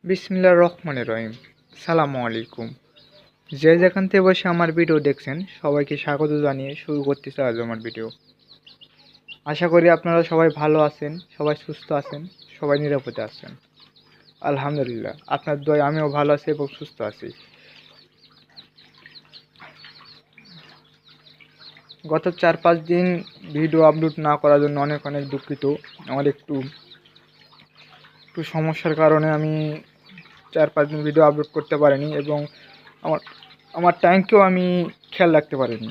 বিসমিল্লাহির রহমানির রহিম। সালামু আলাইকুম। যে যেখান থেকে বসে আমার ভিডিও দেখছেন সবাইকে স্বাগত জানিয়ে শুরু করতেছি আজ আমার ভিডিও। আশা করি আপনারা সবাই ভালো আছেন, সবাই সুস্থ আছেন, সবাই নিরাপদে আছেন। আলহামদুলিল্লাহ, আপনার দয়ায় আমিও ভালো আছি এবং সুস্থ আছি। গত 4-5 দিন ভিডিও আপলোড না করার জন্য অনেক অনেক দুঃখিত। আমার একটু সমস্যার কারণে আমি 4-5 দিন ভিডিও আপলোড করতে পারিনি এবং আমার আমার টাইমকেও আমি খেয়াল রাখতে পারিনি।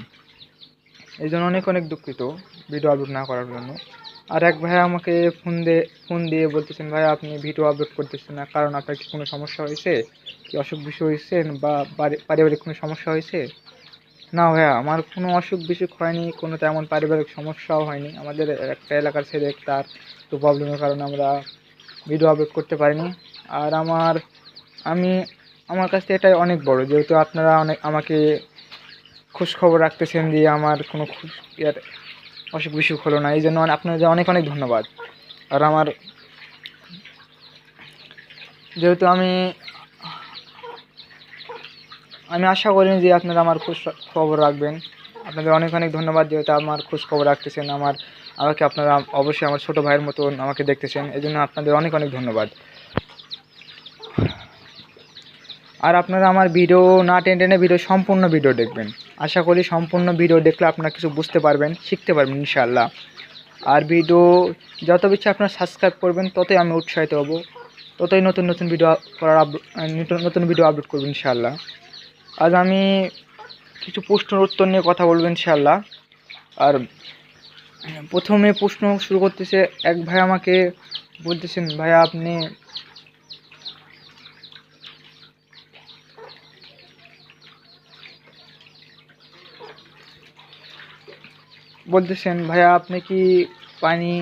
এই জন্য অনেক অনেক দুঃখিত ভিডিও আপলোড না করার জন্য। আর এক ভাই আমাকে ফোন দিয়ে বলতেছেন, ভাই আপনি ভিডিও আপলোড করতেছেন না, কারণ আপনার কি কোনো সমস্যা হয়েছে, কি অসুখ বিসুখ হয়েছেন বা পারিবারিক কোনো সমস্যা হয়েছে? না ভাইয়া, আমার কোনো অসুখ বিসুখ হয়নি, কোনো তেমন পারিবারিক সমস্যাও হয়নি। আমাদের একটা এলাকার ছেলে, তার একটু প্রবলেমের কারণে আমরা ভিডিও আপলোড করতে পারিনি। আর আমি আমার কাছে এটাই অনেক বড়, যেহেতু আপনারা আমাকে খোঁজখবর রাখতেছেন যে আমার কোনো অসুখ বিসুখ হলো না, এই জন্য আপনাদের অনেক অনেক ধন্যবাদ। আর যেহেতু আমি আশা করি যে আপনারা আমার খোঁজ খবর রাখবেন। আপনাদের অনেক অনেক ধন্যবাদ, যেহেতু আমার খোঁজ খবর রাখতেছেন, আমাকে আপনারা অবশ্যই আমার ছোটো ভাইয়ের মতন আমাকে দেখতেছেন, এই জন্য আপনাদের অনেক অনেক ধন্যবাদ। আর আপনারা আমার ভিডিও না টেনে ভিডিও সম্পূর্ণ ভিডিও দেখবেন। আশা করি সম্পূর্ণ ভিডিও দেখলে আপনারা কিছু বুঝতে পারবেন, শিখতে পারবেন ইনশাআল্লাহ। আর ভিডিও যত বেশি আপনারা সাবস্ক্রাইব করবেন ততই আমি উৎসাহিত হব, ততই নতুন নতুন ভিডিও নতুন ভিডিও আপলোড করব ইনশাআল্লাহ। আজ আমি কিছু প্রশ্নের উত্তর নিয়ে কথা বলবো ইনশাআল্লাহ। আর প্রথমে প্রশ্ন শুরু করতেছে, এক ভাই আমাকে বলতেছেন, ভাইয়া আপনি ভাইয়া আপনি কি পানি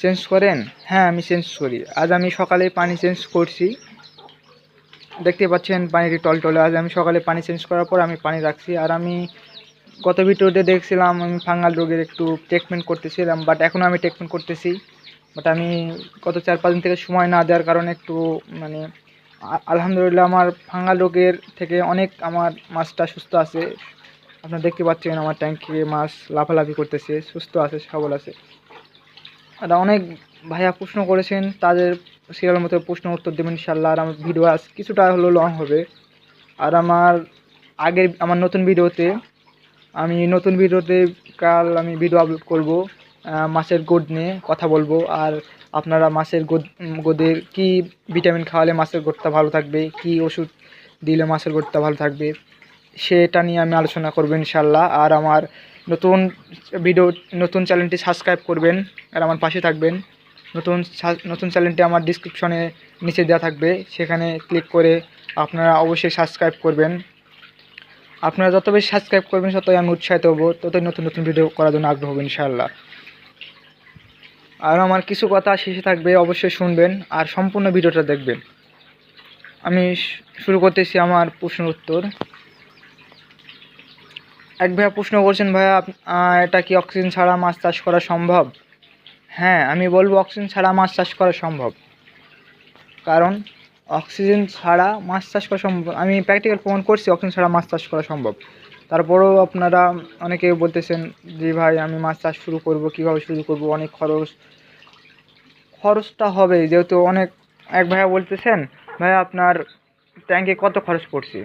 চেঞ্জ করেন? হ্যাঁ, আমি চেঞ্জ করি। আজ আমি সকালে পানি চেঞ্জ করছি, দেখতে পাচ্ছেন পানিটি টলটলে। আজ আমি সকালে পানি চেঞ্জ করার পর আমি পানি রাখছি। আর আমি গত ভিডিওতে দেখছিলাম আমি ফাঙ্গাল রোগের একটু ট্রিটমেন্ট করতেছিলাম, বাট এখনও আমি ট্রিটমেন্ট করতেছি। বাট আমি গত 4-5 দিন থেকে সময় না দেওয়ার কারণে একটু মানে আলহামদুলিল্লাহ আমার ফাঙ্গাল রোগের থেকে অনেক আমার মাছটা সুস্থ আছে। আপনারা দেখতে পাচ্ছেন আমার ট্যাঙ্কে মাছ লাফালাফি করতেছে, সুস্থ আছে, সবল আছে। আর অনেক ভাইয়া প্রশ্ন করেছেন, তাদের সিরিয়াল মতো প্রশ্ন উত্তর দেবেন ইনশাআল্লাহ। আর আমার ভিডিও আজ কিছুটা হলো লং হবে। আর আমার নতুন ভিডিওতে কাল আমি ভিডিও আপলোড করব, মাছের গোদ নিয়ে কথা বলবো। আর আপনারা মাছের গোদের কি ভিটামিন খাওয়ালে মাছের গোদটা ভালো থাকবে, কি ওষুধ দিলে মাছের গোদটা ভালো থাকবে, সেটা নিয়ে আমি আলোচনা করবো ইনশাআল্লাহ। আর আমার নতুন চ্যানেলটি সাবস্ক্রাইব করবেন আর আমার পাশে থাকবেন। নতুন চ্যানেলটি আমার ডিসক্রিপশনে নিচে দেওয়া থাকবে, সেখানে ক্লিক করে আপনারা অবশ্যই সাবস্ক্রাইব করবেন। আপনারা যত বেশি সাবস্ক্রাইব করবেন ততই আমি উৎসাহিত হব, ততই নতুন নতুন ভিডিও করার জন্য আগ্রহ হবে ইনশাআল্লাহ। আর আমার কিছু কথা শেষে থাকবে, অবশ্যই শুনবেন আর সম্পূর্ণ ভিডিওটা দেখবেন। আমি শুরু করতেছি আমার প্রশ্নের উত্তর। এক ভাইয়া প্রশ্ন করছেন, ভাইয়া এটা কি অক্সিজেন ছাড়া মাছ চাষ করা সম্ভব? হ্যাঁ, আমি বলবো অক্সিজেন ছাড়া মাছ চাষ করা সম্ভব, কারণ অক্সিজেন ছাড়া মাছ চাষ করা সম্ভব। আমি প্র্যাকটিক্যাল প্রমাণ করছি অক্সিজেন ছাড়া মাছ চাষ করা সম্ভব। তারপরেও আপনারা অনেকে বলতেছেন যে ভাই আমি মাছ চাষ শুরু করব, কীভাবে শুরু করব, অনেক খরচটা হবে যেহেতু অনেক। এক ভাইয়া বলতেছেন, ভাইয়া আপনার ট্যাঙ্কে কত খরচ পড়ছে?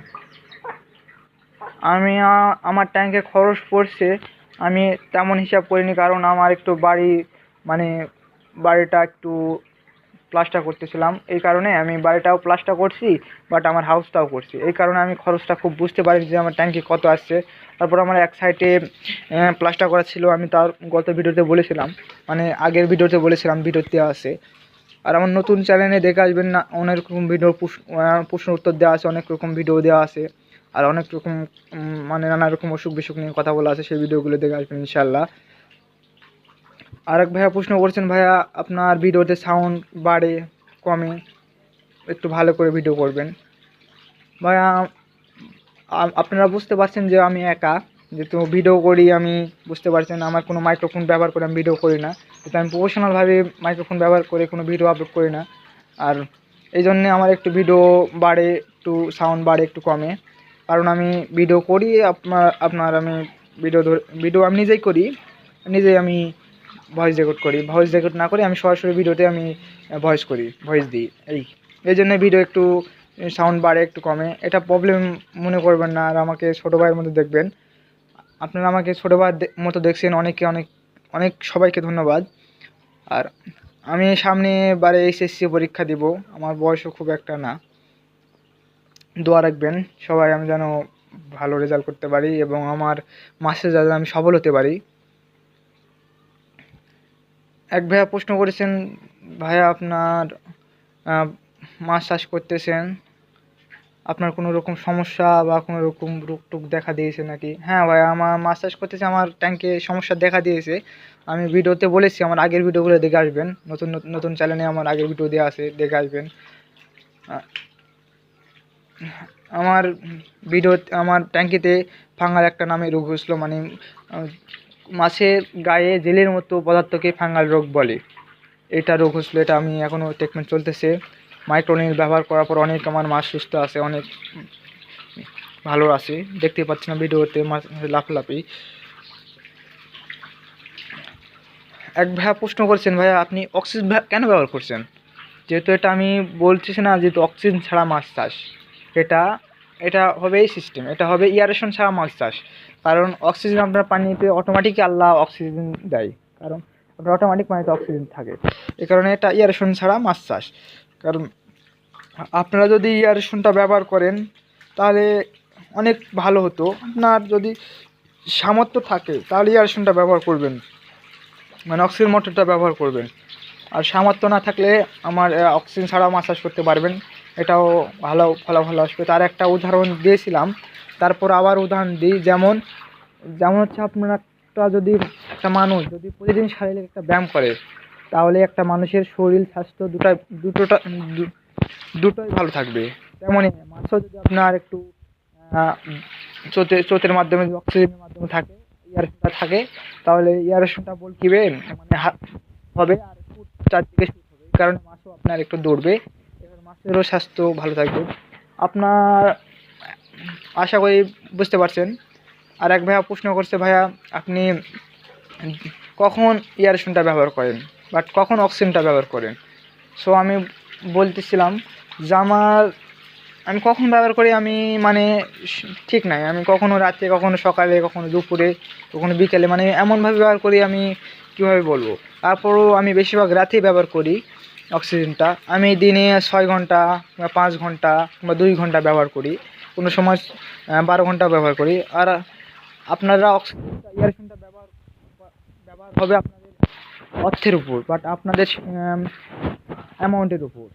আমার ট্যাঙ্কে খরচ পড়ছে আমি তেমন হিসাব করিনি, কারণ আমার একটু বাড়িটা একটু প্লাস্টার করতেছিলাম, এই কারণে আমি বাড়িটাও প্লাস্টার করছি, বাট আমার হাউসটাও করছি, এই কারণে আমি খরচটা খুব বুঝতে পারি যে আমার ট্যাঙ্কে কত আসছে। তারপর আমার এক সাইডে প্লাস্টার করা ছিল, আমি তার গত ভিডিওতে বলেছিলাম, আগের ভিডিওতে বলেছিলাম, ভিডিওতে আছে। আর আমার নতুন চ্যানেলে দেখে আসবেন না, অনেক রকম প্রশ্ন উত্তর দেওয়া আছে, অনেক রকম ভিডিও দেওয়া আছে। আর অনেক রকম নানা রকম অসুখ বিসুখ নিয়ে কথা বলা আছে, সেই ভিডিওগুলো দেখে আসবেন ইনশাআল্লাহ। আরেক ভাইয়া প্রশ্ন করছেন, ভাইয়া আপনার ভিডিওতে সাউন্ড বাড়ে কমে, একটু ভালো করে ভিডিও করবেন। ভাইয়া আপনারা বুঝতে পারছেন যে আমি একা যেহেতু ভিডিও করি, আমি বুঝতে পারছেন আমার কোনো মাইক্রোফোন ব্যবহার করে আমি ভিডিও করি না, যেহেতু আমি প্রফেশনালভাবে মাইক্রোফোন ব্যবহার করে কোনো ভিডিও আপলোড করি না। আর এই জন্যে আমার একটু ভিডিও বাড়ে, একটু সাউন্ড বাড়ে, একটু কমে। কারণ আমি ভিডিও করি, আপনার আমি ভিডিও আমি নিজেই করি, নিজেই আমি ভয়েস রেকর্ড করি। ভয়েস রেকর্ড না করে আমি সরাসরি ভিডিওতে আমি ভয়েস দিই। এই জন্য ভিডিও একটু সাউন্ড বাড়ে, একটু কমে। এটা প্রবলেম মনে করবেন না, আর আমাকে ছোটো ভাইয়ের মতো দেখবেন। আপনারা আমাকে ছোটো ভাইয়ের মতো দেখছেন, অনেক সবাইকে ধন্যবাদ। আর আমি সামনে বারে এইচএসসি পরীক্ষা দিব, আমার বয়সও খুব একটা না। দোয়া রাখবেন সবাই, আমি যেন ভালো রেজাল্ট করতে পারি এবং আমার মাসে যেন আমি সফল হতে পারি। এক ভাইয়া প্রশ্ন করেছেন, ভাইয়া আপনার মাছ চাষ করতেছেন, আপনার কোনো রকম সমস্যা বা কোনো রকম রোগ টোগ দেখা দিয়েছে নাকি? হ্যাঁ ভাইয়া, আমার মাছ চাষ করতেছে, আমার ট্যাঙ্কে সমস্যা দেখা দিয়েছে। আমি ভিডিওতে বলেছি, আমার আগের ভিডিওগুলো দেখে আসবেন। নতুন চ্যানেলে আমার আগের ভিডিও দেওয়া আছে, দেখে আসবেন। আমার ট্যাঙ্কিতে ফাঙ্গাল একটা নামে রোগ হয়েছিল, মানে মাছের গায়ে জেলের মতো পদার্থকে ফাঙ্গাল রোগ বলে। এটা রোগ হয়েছিল, এটা আমি এখনও ট্রিটমেন্ট চলতেছে। মাইক্রোনিল ব্যবহার করার পর অনেক আমার মাছ সুস্থ আছে, অনেক ভালো আছে। দেখতে পাচ্ছি না ভিডিওতে মাছ লাফালাফি। এক ভাইয়া প্রশ্ন করছেন, ভাইয়া আপনি অক্সিজেন কেন ব্যবহার করছেন? যেহেতু এটা আমি বলতেছি না, যেহেতু অক্সিজেন ছাড়া মাছ চাষ, এটা হবে এই সিস্টেম, এটা হবে এয়ারেশন ছাড়া মাছ চাষ। কারণ অক্সিজেন আপনার পানিতে অটোমেটিকই আল্লাহ অক্সিজেন দেয়, কারণ আপনার অটোমেটিক পানিতে অক্সিজেন থাকে। এই কারণে এটা এয়ারেশন ছাড়া মাছ চাষ। কারণ আপনারা যদি এয়ারেশনটা ব্যবহার করেন তাহলে অনেক ভালো হতো। আপনার যদি সামর্থ্য থাকে তাহলে এয়ারেশনটা ব্যবহার করবেন, মানে অক্সিজেন মোটরটা ব্যবহার করবেন। আর সামর্থ্য না থাকলে আমার অক্সিজেন ছাড়াও মাছ চাষ করতে পারবেন, এটাও ভালো ফলাফল আসবে। তার একটা উদাহরণ দিয়েছিলাম, তারপর আবার উদাহরণ দিই। যেমন হচ্ছে, আপনার একটা মানুষ যদি প্রতিদিন শারীরিক একটা ব্যায়াম করে, তাহলে একটা মানুষের শরীর স্বাস্থ্য দুটোই ভালো থাকবে। তেমনই মাছও যদি আপনার একটু চোতের মাধ্যমে, অক্সিজেনের মাধ্যমে থাকে, এয়ারেশনটা থাকে, তাহলে এয়ারেশনটা বলকিবে মানে হবে, আর চারদিকে শুট হবে। এই কারণে মাছও আপনার একটু দৌড়বে, এবার মাছেরও স্বাস্থ্য ভালো থাকবে। আপনার আশা করি বুঝতে পারছেন। আর এক ভাইয়া প্রশ্ন করছে, ভাইয়া আপনি কখন এয়ারেশনটা ব্যবহার করেন, বাট কখন অক্সিজেনটা ব্যবহার করেন? সো আমি বলতেছিলাম যে আমি কখন ব্যবহার করি, আমি মানে ঠিক নাই। আমি কখনো রাতে, কখনো সকালে, কখনো দুপুরে, কখনো বিকেলে, মানে এমনভাবে ব্যবহার করি, আমি কীভাবে বলবো। তারপরও আমি বেশিরভাগ রাতেই ব্যবহার করি অক্সিজেনটা। আমি দিনে 6 ঘন্টা বা 5 ঘন্টা বা 2 ঘন্টা ব্যবহার করি, কোনো সময় 12 ঘন্টা ব্যবহার করি। আর আপনারা এয়ারেশনটা ব্যবহার হবে আপনাদের অর্থের উপর, বাট আপনাদের অ্যামাউন্টের উপর,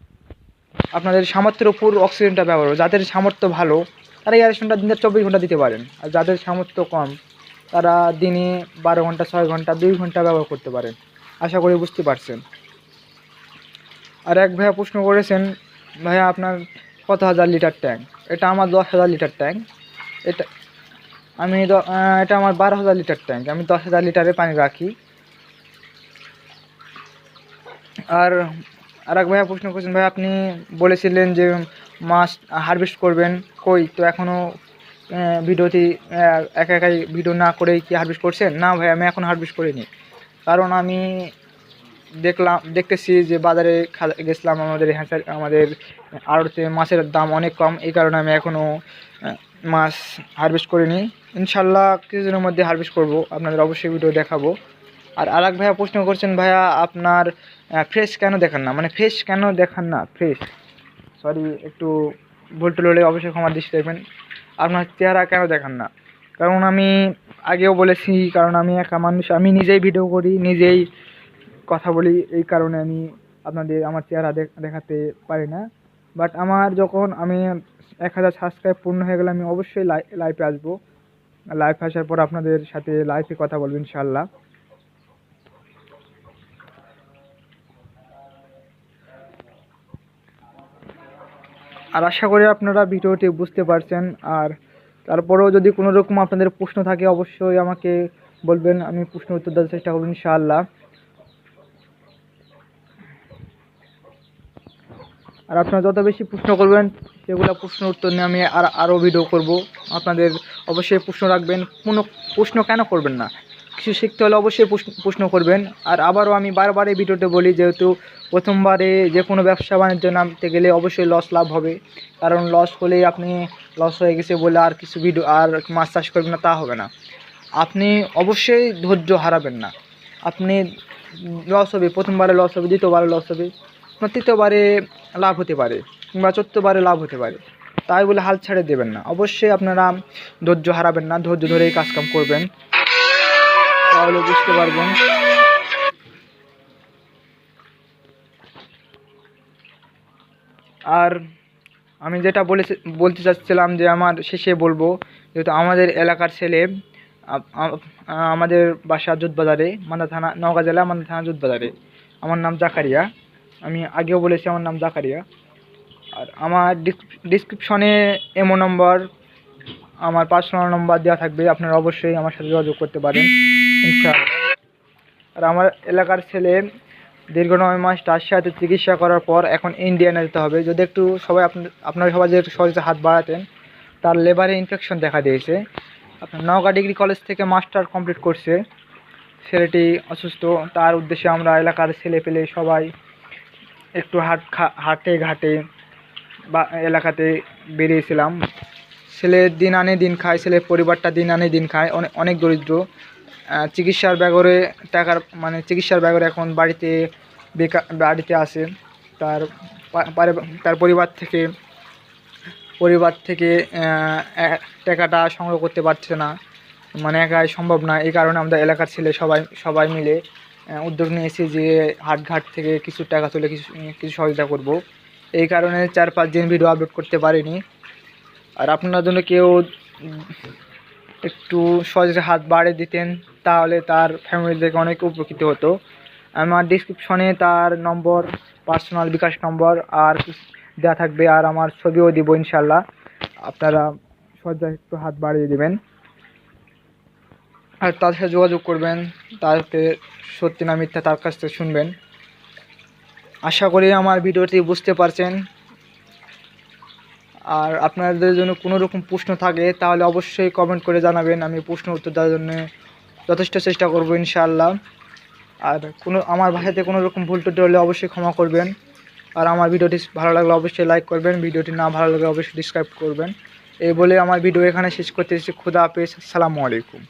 আপনাদের সামর্থ্যের উপর অক্সিজেনটা ব্যবহার হবে। যাদের সামর্থ্য ভালো তারা এয়ারেশনটা দিনে 24 ঘন্টা দিতে পারেন, আর যাদের সামর্থ্য কম তারা দিনে 12 ঘন্টা, 6 ঘন্টা, 2 ঘন্টা ব্যবহার করতে পারেন। আশা করি বুঝতে পারছেন। আর এক ভাইয়া প্রশ্ন করেছেন, ভাইয়া আপনার কত হাজার লিটার ট্যাঙ্ক? এটা আমার 10,000 লিটার ট্যাঙ্ক। এটা এটা আমার 12,000 লিটার ট্যাঙ্ক। আমি 10,000 লিটারে পানি রাখি। আর এক ভাইয়া প্রশ্ন করেছেন, ভাই আপনি বলেছিলেন যে মাছ হারভেস্ট করবেন, কই তো এখনও ভিডিওতে একাই ভিডিও না করেই কি হারভেস্ট করছেন? না ভাই, আমি এখন হারভেস্ট করিনি, কারণ আমি দেখতেছি যে বাজারে গেছিলাম, আমাদের আড়তে মাছের দাম অনেক কম। এই কারণে আমি এখনও মাছ হারভেস্ট করিনি। ইনশাল্লাহ কিছুদিনের মধ্যে হারভেস্ট করব, আপনাদের অবশ্যই ভিডিও দেখাবো। আর এক ভাইয়া প্রশ্ন করছেন, ভাইয়া আপনার ফ্রেশ কেন দেখান না, মানে ফ্রেশ কেন দেখান না, সরি একটু ভুল টুল হলে অবশ্যই ক্ষমা দৃষ্টি দেখবেন। আপনার চেহারা কেন দেখান না? কারণ আমি আগেও বলেছি, কারণ আমি একা মানুষ, আমি নিজেই ভিডিও করি, নিজেই কথা বলি, এই কারণে আমি আপনাদের আমার চেহারা দেখাতে পারি না। বাট আমার যখন আমি 1000 সাবস্ক্রাইব পূর্ণ হয়ে গেলে আমি অবশ্যই লাইভে আসবো। লাইভ আসার পর আপনাদের সাথে লাইভে কথা বলবো ইনশাল্লাহ। আর আশা করি আপনারা ভিডিওটি বুঝতে পারছেন। আর তারপরেও যদি কোনো রকম আপনাদের প্রশ্ন থাকে অবশ্যই আমাকে বলবেন, আমি প্রশ্ন উত্তর দেওয়ার চেষ্টা করব ইনশাআল্লাহ। আর আপনারা যত বেশি প্রশ্ন করবেন সেগুলো প্রশ্নের উত্তর নিয়ে আমি আরও ভিডিও করব। আপনাদের অবশ্যই প্রশ্ন রাখবেন। কোনো প্রশ্ন কেন করবেন না, কিছু শিখতে হলে অবশ্যই প্রশ্ন করবেন। আর আবারও আমি বারবার এই ভিডিওতে বলি, যেহেতু প্রথমবারে যে কোনো ব্যবসা বাণিজ্য নামতে গেলে অবশ্যই লাভ হবে। কারণ লস হলেই আপনি লস হয়ে গেছে বলে আর কিছু ভিডিও আর মাছ চাষ করবেন না, তা হবে না। আপনি অবশ্যই ধৈর্য হারাবেন না। আপনি লস হবে, প্রথমবারে লস হবে, দ্বিতীয়বারে লস হবে, তৃতীয়বারে লাভ হতে পারে, কিংবা চতুর্থবারে লাভ হতে পারে। তাই বলে হাল ছেড়ে দেবেন না। অবশ্যই আপনারা ধৈর্য হারাবেন না, ধৈর্য ধরেই কাজকাম করবেন, তাহলে বুঝতে পারবেন। আর আমি যেটা বলতে চাচ্ছিলাম যে আমার শেষে বলবো, যেহেতু আমাদের এলাকার ছেলে, আমাদের বাসা জুতবাজারে, মান্দা থানা, নওগাঁ জেলা মান্দা থানা জুতবাজারে। আমার নাম জাকারিয়া, আমি আগেও বলেছি আমার নাম জাকারিয়া। আর আমার ডিসক্রিপশনে এমো নম্বর, আমার পার্সোনাল নম্বর দেওয়া থাকবে, আপনারা অবশ্যই আমার সাথে যোগাযোগ করতে পারেন ইনশাআল্লাহ। আর আমার এলাকার ছেলে দীর্ঘ 9 মাস রাজশাহীতে চিকিৎসা করার পর এখন ইন্ডিয়ানে যেতে হবে। যদি একটু সবাই আপনারা সবাই যে একটু সহজে হাত বাড়াতেন, তার লেবারে ইনফেকশন দেখা দিয়েছে। আপনার নওগাঁ ডিগ্রি কলেজ থেকে মাস্টার কমপ্লিট করছে ছেলেটি, অসুস্থ। তার উদ্দেশ্যে আমরা এলাকার ছেলে পেলে সবাই একটু হাটে ঘাটে বা এলাকাতে বেরিয়েছিলাম। ছেলে দিন আনে দিন খায়, ছেলের পরিবারটা দিন আনে দিন খায়, অনেক দরিদ্র। চিকিৎসার ব্যাগরে টাকার চিকিৎসার ব্যাগরে এখন বাড়িতে আসে। তার পরিবার থেকে টাকাটা সংগ্রহ করতে পারছে না, একাই সম্ভব না। এই কারণে আমরা এলাকার ছেলে সবাই মিলে উদ্যোগ নিয়েছি যে হাটঘাট থেকে কিছু টাকা তুলে কিছু সহযোগিতা করব। এই কারণে 4-5 দিন ভিডিও আপলোড করতে পারিনি। আর আপনার জন্য কেউ একটু সহজে হাত বাড়িয়ে দিতেন, তাহলে তার ফ্যামিলি থেকে অনেক উপকৃত হতো। আমার ডিসক্রিপশনে তার নম্বর, পার্সোনাল বিকাশ নম্বর আর দেওয়া থাকবে, আর আমার ছবিও দিব ইনশাল্লাহ। আপনারা সহজে একটু হাত বাড়িয়ে দেবেন আর তার সাথে যোগাযোগ করবেন, তাকে সত্যি না মিথ্যা তার কাছ থেকে শুনবেন। আশা করি আমার ভিডিওটি বুঝতে পারছেন। আর আপনাদের জন্য কোনো রকম প্রশ্ন থাকে তাহলে অবশ্যই কমেন্ট করে জানাবেন, আমি প্রশ্ন উত্তর দেওয়ার জন্য যথেষ্ট চেষ্টা করব ইনশাআল্লাহ। আর আমার ভাষাতে কোনো রকম ভুল ত্রুটি হলে অবশ্যই ক্ষমা করবেন। আর আমার ভিডিওটি ভালো লাগলে অবশ্যই লাইক করবেন, ভিডিওটি না ভালো লাগলে অবশ্যই ডিসক্রাইব করবেন। এই বলে আমার ভিডিও এখানে শেষ করতেছি। খুদা হাফেজ, আসসালামু আলাইকুম।